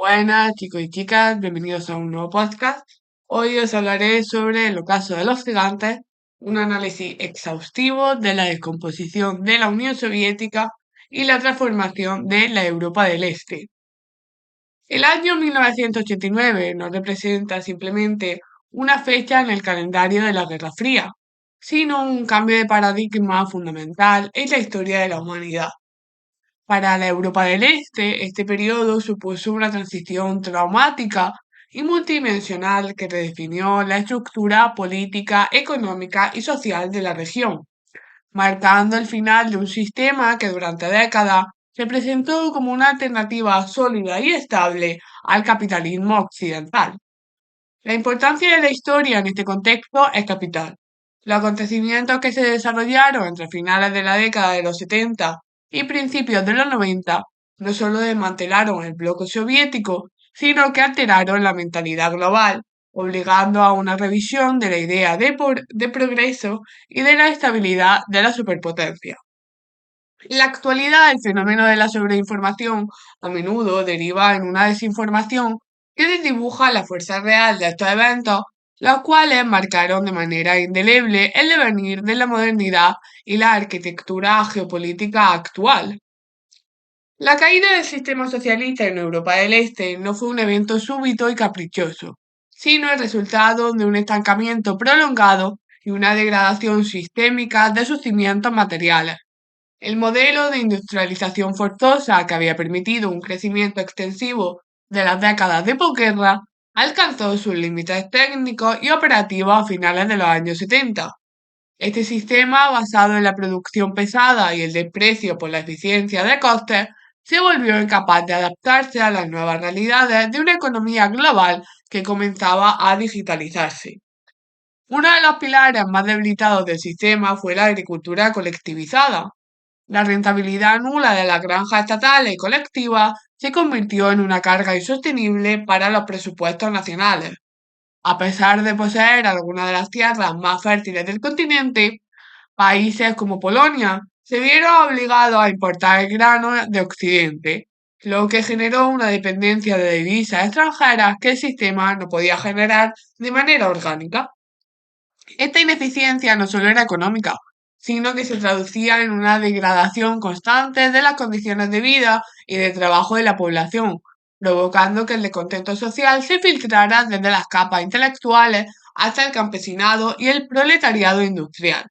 Buenas chicos y chicas, bienvenidos a un nuevo podcast. Hoy os hablaré sobre el ocaso de los gigantes, un análisis exhaustivo de la descomposición de la Unión Soviética y la transformación de la Europa del Este. El año 1989 no representa simplemente una fecha en el calendario de la Guerra Fría, sino un cambio de paradigma fundamental en la historia de la humanidad. Para la Europa del este periodo supuso una transición traumática y multidimensional que redefinió la estructura política, económica y social de la región, marcando el final de un sistema que durante décadas se presentó como una alternativa sólida y estable al capitalismo occidental. La importancia de la historia en este contexto es capital. Los acontecimientos que se desarrollaron entre finales de la década de los 70 y principios de los 90 no solo desmantelaron el bloque soviético, sino que alteraron la mentalidad global, obligando a una revisión de la idea de progreso y de la estabilidad de la superpotencia. En la actualidad, el fenómeno de la sobreinformación a menudo deriva en una desinformación que desdibuja la fuerza real de estos eventos, los cuales marcaron de manera indeleble el devenir de la modernidad y la arquitectura geopolítica actual. La caída del sistema socialista en Europa del Este no fue un evento súbito y caprichoso, sino el resultado de un estancamiento prolongado y una degradación sistémica de sus cimientos materiales. El modelo de industrialización forzosa que había permitido un crecimiento extensivo de las décadas de posguerra alcanzó sus límites técnicos y operativos a finales de los años 70. Este sistema, basado en la producción pesada y el desprecio por la eficiencia de costes, se volvió incapaz de adaptarse a las nuevas realidades de una economía global que comenzaba a digitalizarse. Uno de los pilares más debilitados del sistema fue la agricultura colectivizada. La rentabilidad nula de las granjas estatales y colectivas se convirtió en una carga insostenible para los presupuestos nacionales. A pesar de poseer algunas de las tierras más fértiles del continente, países como Polonia se vieron obligados a importar el grano de Occidente, lo que generó una dependencia de divisas extranjeras que el sistema no podía generar de manera orgánica. Esta ineficiencia no solo era económica, sino que se traducía en una degradación constante de las condiciones de vida y de trabajo de la población, provocando que el descontento social se filtrara desde las capas intelectuales hasta el campesinado y el proletariado industrial.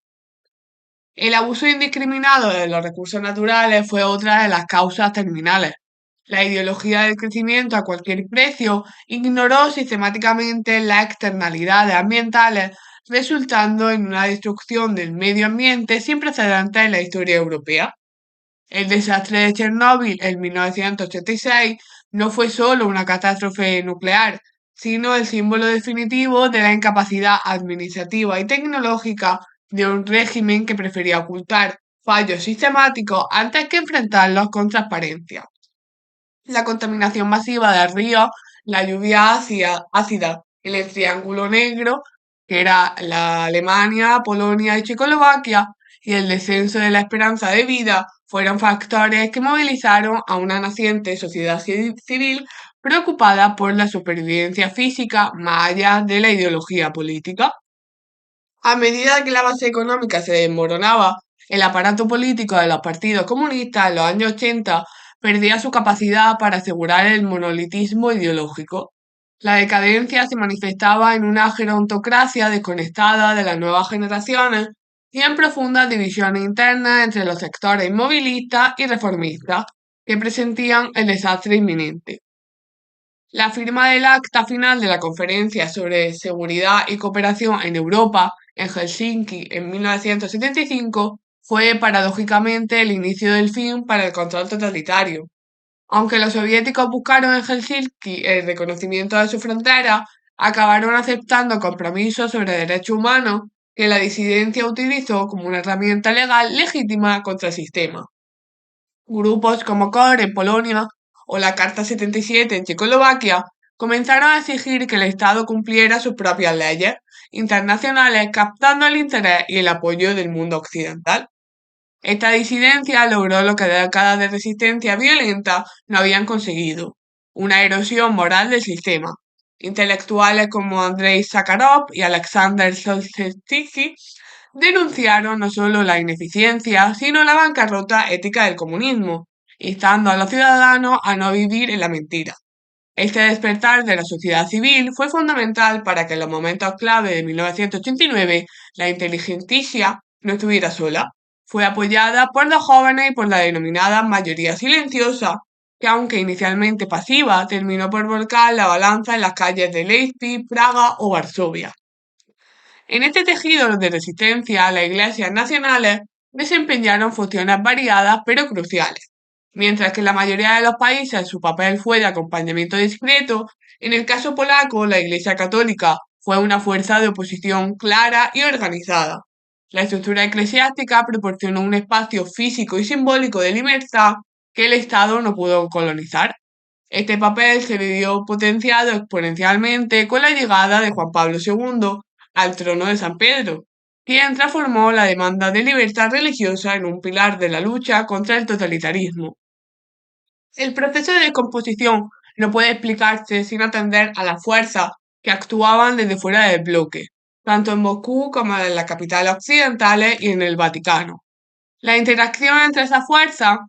El abuso indiscriminado de los recursos naturales fue otra de las causas terminales. La ideología del crecimiento a cualquier precio ignoró sistemáticamente las externalidades ambientales, resultando en una destrucción del medio ambiente sin precedentes en la historia europea. El desastre de Chernóbil en 1986 no fue solo una catástrofe nuclear, sino el símbolo definitivo de la incapacidad administrativa y tecnológica de un régimen que prefería ocultar fallos sistemáticos antes que enfrentarlos con transparencia. La contaminación masiva de ríos, la lluvia ácida en el Triángulo Negro, que era la Alemania, Polonia y Checoslovaquia, y el descenso de la esperanza de vida fueron factores que movilizaron a una naciente sociedad civil preocupada por la supervivencia física más allá de la ideología política. A medida que la base económica se desmoronaba, el aparato político de los partidos comunistas en los años 80 perdía su capacidad para asegurar el monolitismo ideológico. La decadencia se manifestaba en una gerontocracia desconectada de las nuevas generaciones y en profundas divisiones internas entre los sectores inmovilistas y reformistas, que presentían el desastre inminente. La firma del acta final de la Conferencia sobre Seguridad y Cooperación en Europa en Helsinki en 1975 fue paradójicamente el inicio del fin para el control totalitario. Aunque los soviéticos buscaron en Helsinki el reconocimiento de su frontera, acabaron aceptando compromisos sobre derechos humanos que la disidencia utilizó como una herramienta legal legítima contra el sistema. Grupos como COR en Polonia o la Carta 77 en Checoslovaquia comenzaron a exigir que el Estado cumpliera sus propias leyes internacionales, captando el interés y el apoyo del mundo occidental. Esta disidencia logró lo que décadas de resistencia violenta no habían conseguido: una erosión moral del sistema. Intelectuales como Andrei Sakharov y Alexander Solzhenitsyn denunciaron no solo la ineficiencia, sino la bancarrota ética del comunismo, instando a los ciudadanos a no vivir en la mentira. Este despertar de la sociedad civil fue fundamental para que en los momentos clave de 1989 la inteligencia no estuviera sola. Fue apoyada por los jóvenes y por la denominada mayoría silenciosa, que aunque inicialmente pasiva, terminó por volcar la balanza en las calles de Leipzig, Praga o Varsovia. En este tejido de resistencia, las iglesias nacionales desempeñaron funciones variadas pero cruciales. Mientras que en la mayoría de los países su papel fue de acompañamiento discreto, en el caso polaco la Iglesia Católica fue una fuerza de oposición clara y organizada. La estructura eclesiástica proporcionó un espacio físico y simbólico de libertad que el Estado no pudo colonizar. Este papel se vio potenciado exponencialmente con la llegada de Juan Pablo II al trono de San Pedro, quien transformó la demanda de libertad religiosa en un pilar de la lucha contra el totalitarismo. El proceso de descomposición no puede explicarse sin atender a las fuerzas que actuaban desde fuera del bloque, tanto en Moscú como en las capitales occidentales y en el Vaticano. La interacción entre esas fuerzas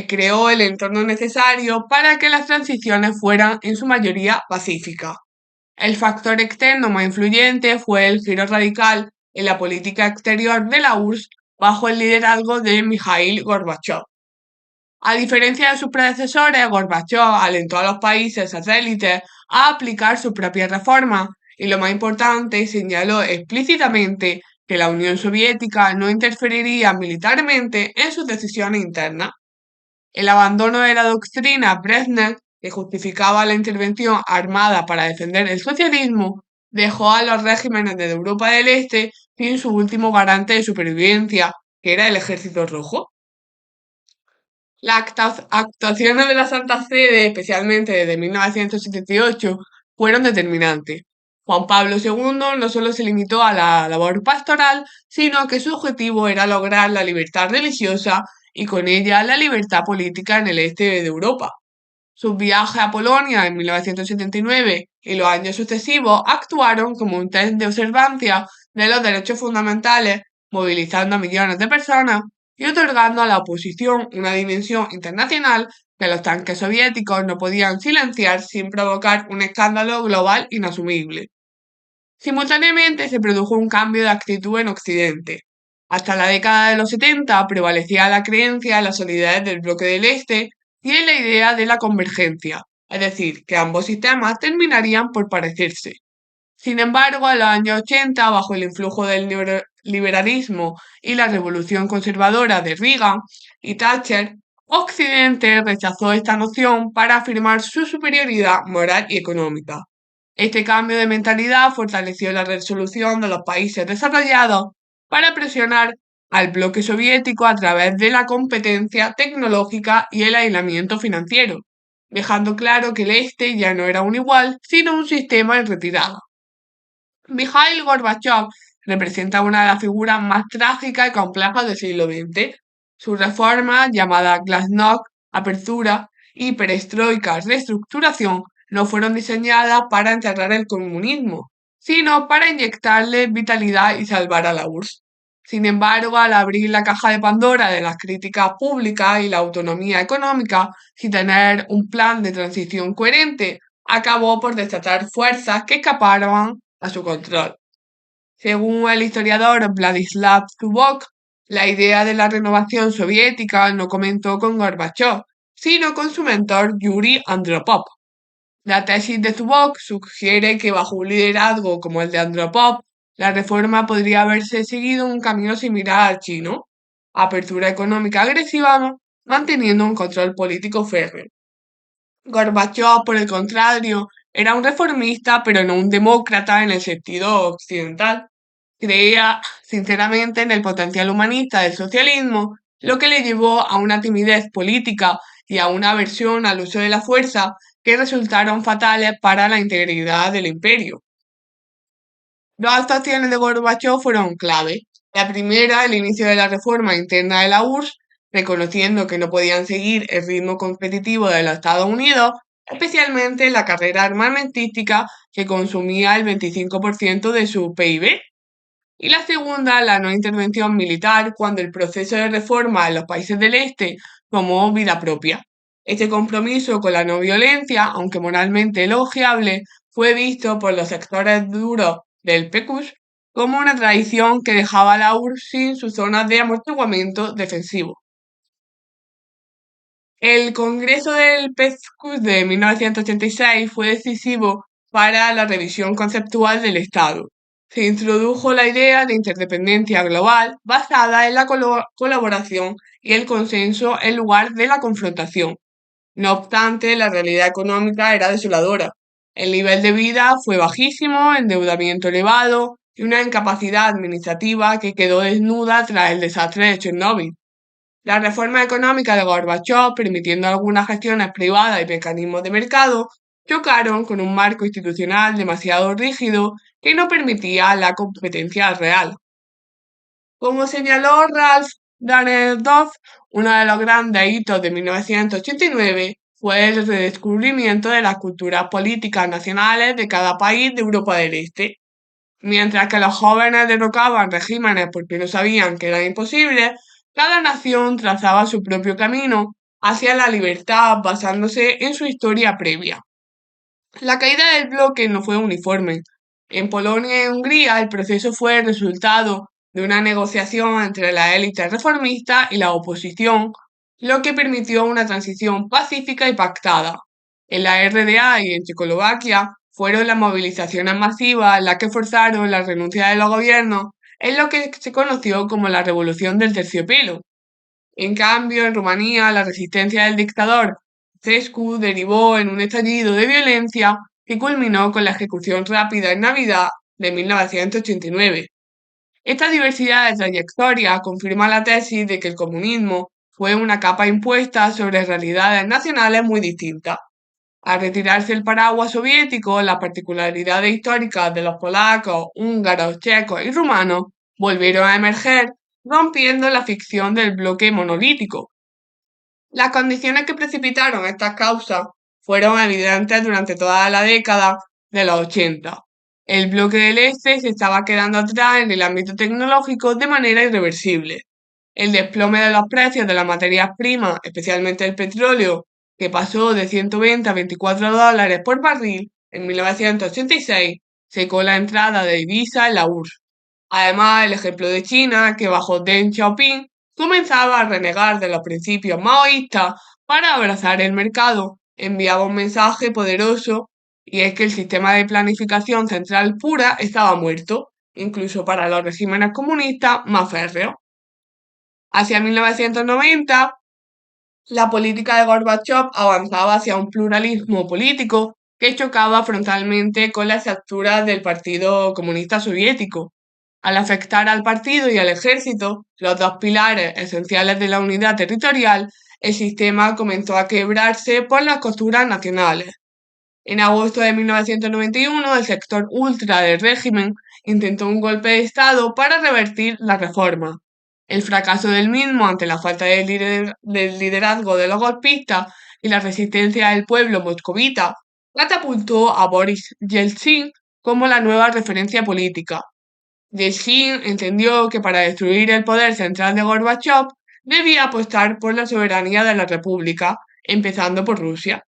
creó el entorno necesario para que las transiciones fueran en su mayoría pacíficas. El factor externo más influyente fue el giro radical en la política exterior de la URSS bajo el liderazgo de Mikhail Gorbachev. A diferencia de sus predecesores, Gorbachev alentó a los países satélites a aplicar sus propias reformas y, lo más importante, señaló explícitamente que la Unión Soviética no interferiría militarmente en sus decisiones internas. El abandono de la doctrina Brezhnev, que justificaba la intervención armada para defender el socialismo, dejó a los regímenes de Europa del Este sin su último garante de supervivencia, que era el Ejército Rojo. Las actuaciones de la Santa Sede, especialmente desde 1978, fueron determinantes. Juan Pablo II no solo se limitó a la labor pastoral, sino que su objetivo era lograr la libertad religiosa y con ella la libertad política en el este de Europa. Sus viajes a Polonia en 1979 y los años sucesivos actuaron como un test de observancia de los derechos fundamentales, movilizando a millones de personas y otorgando a la oposición una dimensión internacional que los tanques soviéticos no podían silenciar sin provocar un escándalo global inasumible. Simultáneamente se produjo un cambio de actitud en Occidente. Hasta la década de los 70 prevalecía la creencia en la solidez del bloque del Este y en la idea de la convergencia, es decir, que ambos sistemas terminarían por parecerse. Sin embargo, en los años 80, bajo el influjo del liberalismo y la revolución conservadora de Reagan y Thatcher, Occidente rechazó esta noción para afirmar su superioridad moral y económica. Este cambio de mentalidad fortaleció la resolución de los países desarrollados para presionar al bloque soviético a través de la competencia tecnológica y el aislamiento financiero, dejando claro que el este ya no era un igual, sino un sistema en retirada. Mikhail Gorbachev representa una de las figuras más trágicas y complejas del siglo XX. Sus reformas, llamadas Glasnost, apertura, y perestroika, reestructuración, no fueron diseñadas para enterrar el comunismo, sino para inyectarle vitalidad y salvar a la URSS. Sin embargo, al abrir la caja de Pandora de las críticas públicas y la autonomía económica, sin tener un plan de transición coherente, acabó por desatar fuerzas que escaparon a su control. Según el historiador Vladislav Zubok, la idea de la renovación soviética no comenzó con Gorbachev, sino con su mentor Yuri Andropov. La tesis de Zubok sugiere que bajo un liderazgo como el de Andropov, la reforma podría haberse seguido un camino similar al chino, apertura económica agresiva, manteniendo un control político férreo. Gorbachev, por el contrario, era un reformista, pero no un demócrata en el sentido occidental. Creía sinceramente en el potencial humanista del socialismo, lo que le llevó a una timidez política y a una aversión al uso de la fuerza que resultaron fatales para la integridad del imperio. Dos actuaciones de Gorbachev fueron clave. La primera, el inicio de la reforma interna de la URSS, reconociendo que no podían seguir el ritmo competitivo de los Estados Unidos, especialmente la carrera armamentística, que consumía el 25% de su PIB. Y la segunda, la no intervención militar, cuando el proceso de reforma en los países del este tomó vida propia. Este compromiso con la no violencia, aunque moralmente elogiable, fue visto por los sectores duros del PQS como una traición que dejaba a la URSS sin sus zonas de amortiguamiento defensivo. El Congreso del PESCUS de 1986 fue decisivo para la revisión conceptual del Estado. Se introdujo la idea de interdependencia global basada en la colaboración y el consenso en lugar de la confrontación. No obstante, la realidad económica era desoladora. El nivel de vida fue bajísimo, endeudamiento elevado y una incapacidad administrativa que quedó desnuda tras el desastre de Chernóbil. Las reformas económicas de Gorbachov, permitiendo algunas gestiones privadas y mecanismos de mercado, chocaron con un marco institucional demasiado rígido que no permitía la competencia real. Como señaló Ralph Dahrendorf, uno de los grandes hitos de 1989 fue el redescubrimiento de las culturas políticas nacionales de cada país de Europa del Este. Mientras que los jóvenes derrocaban regímenes porque no sabían que eran imposibles, cada nación trazaba su propio camino hacia la libertad basándose en su historia previa. La caída del bloque no fue uniforme. En Polonia y Hungría el proceso fue el resultado de una negociación entre la élite reformista y la oposición, lo que permitió una transición pacífica y pactada. En la RDA y en Checoslovaquia fueron las movilizaciones masivas las que forzaron la renuncia de los gobiernos en lo que se conoció como la Revolución del Terciopelo. En cambio, en Rumanía, la resistencia del dictador Ceausescu derivó en un estallido de violencia que culminó con la ejecución rápida en Navidad de 1989. Esta diversidad de trayectoria confirma la tesis de que el comunismo fue una capa impuesta sobre realidades nacionales muy distintas. Al retirarse el paraguas soviético, las particularidades históricas de los polacos, húngaros, checos y rumanos volvieron a emerger, rompiendo la ficción del bloque monolítico. Las condiciones que precipitaron estas causas fueron evidentes durante toda la década de los 80. El bloque del Este se estaba quedando atrás en el ámbito tecnológico de manera irreversible. El desplome de los precios de las materias primas, especialmente el petróleo, que pasó de 120 a 24 dólares por barril en 1986, secó la entrada de divisas en la URSS. Además, el ejemplo de China, que bajo Deng Xiaoping comenzaba a renegar de los principios maoístas para abrazar el mercado, enviaba un mensaje poderoso, y es que el sistema de planificación central pura estaba muerto, incluso para los regímenes comunistas más férreos. Hacia 1990, la política de Gorbachev avanzaba hacia un pluralismo político que chocaba frontalmente con las estructuras del Partido Comunista Soviético. Al afectar al partido y al ejército, los dos pilares esenciales de la unidad territorial, el sistema comenzó a quebrarse por las costuras nacionales. En agosto de 1991, el sector ultra del régimen intentó un golpe de Estado para revertir la reforma. El fracaso del mismo ante la falta del liderazgo de los golpistas y la resistencia del pueblo moscovita catapultó a Boris Yeltsin como la nueva referencia política. Yeltsin entendió que para destruir el poder central de Gorbachev debía apostar por la soberanía de la República, empezando por Rusia.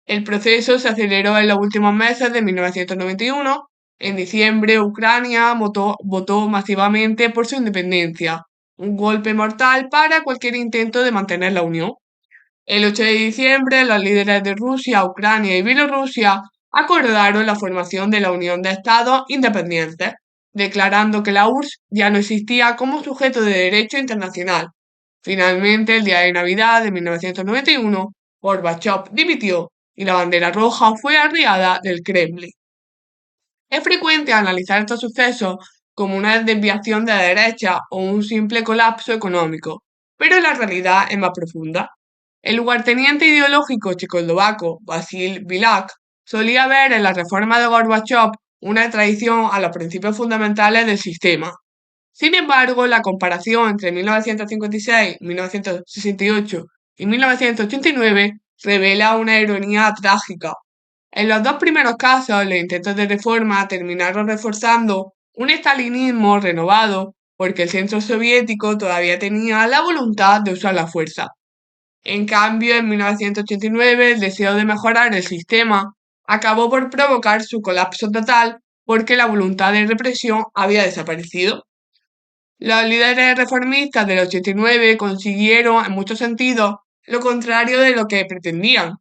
El proceso se aceleró en los últimos meses de 1991. En diciembre, Ucrania votó masivamente por su independencia, un golpe mortal para cualquier intento de mantener la unión. El 8 de diciembre, los líderes de Rusia, Ucrania y Bielorrusia acordaron la formación de la Unión de Estados Independientes, declarando que la URSS ya no existía como sujeto de derecho internacional. Finalmente, el día de Navidad de 1991, Gorbachev dimitió y la bandera roja fue arriada del Kremlin. Es frecuente analizar estos sucesos como una desviación de la derecha o un simple colapso económico, pero la realidad es más profunda. El lugarteniente ideológico checoslovaco Vasil Vilak solía ver en la reforma de Gorbachev una traición a los principios fundamentales del sistema. Sin embargo, la comparación entre 1956, 1968 y 1989 revela una ironía trágica. En los dos primeros casos, los intentos de reforma terminaron reforzando un estalinismo renovado porque el centro soviético todavía tenía la voluntad de usar la fuerza. En cambio, en 1989, el deseo de mejorar el sistema acabó por provocar su colapso total porque la voluntad de represión había desaparecido. Los líderes reformistas del 89 consiguieron, en muchos sentidos, lo contrario de lo que pretendían.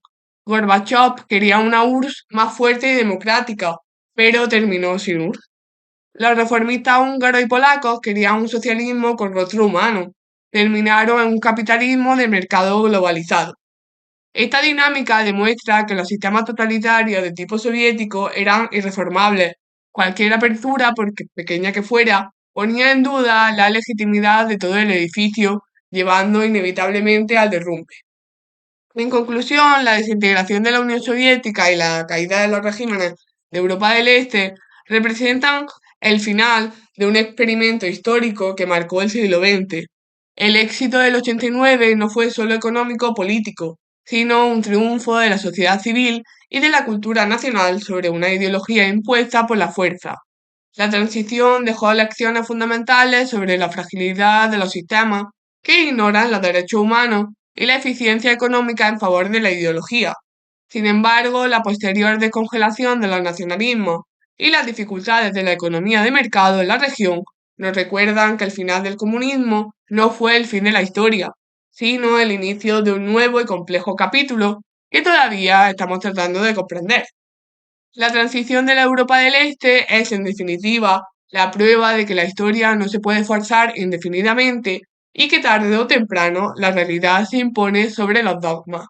Gorbachev quería una URSS más fuerte y democrática, pero terminó sin URSS. Los reformistas húngaros y polacos querían un socialismo con rostro humano. Terminaron en un capitalismo de mercado globalizado. Esta dinámica demuestra que los sistemas totalitarios de tipo soviético eran irreformables. Cualquier apertura, por pequeña que fuera, ponía en duda la legitimidad de todo el edificio, llevando inevitablemente al derrumbe. En conclusión, la desintegración de la Unión Soviética y la caída de los regímenes de Europa del Este representan el final de un experimento histórico que marcó el siglo XX. El éxito del 89 no fue solo económico o político, sino un triunfo de la sociedad civil y de la cultura nacional sobre una ideología impuesta por la fuerza. La transición dejó lecciones fundamentales sobre la fragilidad de los sistemas que ignoran los derechos humanos y la eficiencia económica en favor de la ideología. Sin embargo, la posterior descongelación de los nacionalismos y las dificultades de la economía de mercado en la región nos recuerdan que el final del comunismo no fue el fin de la historia, sino el inicio de un nuevo y complejo capítulo que todavía estamos tratando de comprender. La transición de la Europa del Este es, en definitiva, la prueba de que la historia no se puede forzar indefinidamente y que tarde o temprano la realidad se impone sobre los dogmas.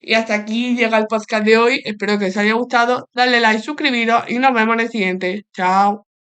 Y hasta aquí llega el podcast de hoy. Espero que os haya gustado. Dale like, suscribiros y nos vemos en el siguiente. Chao.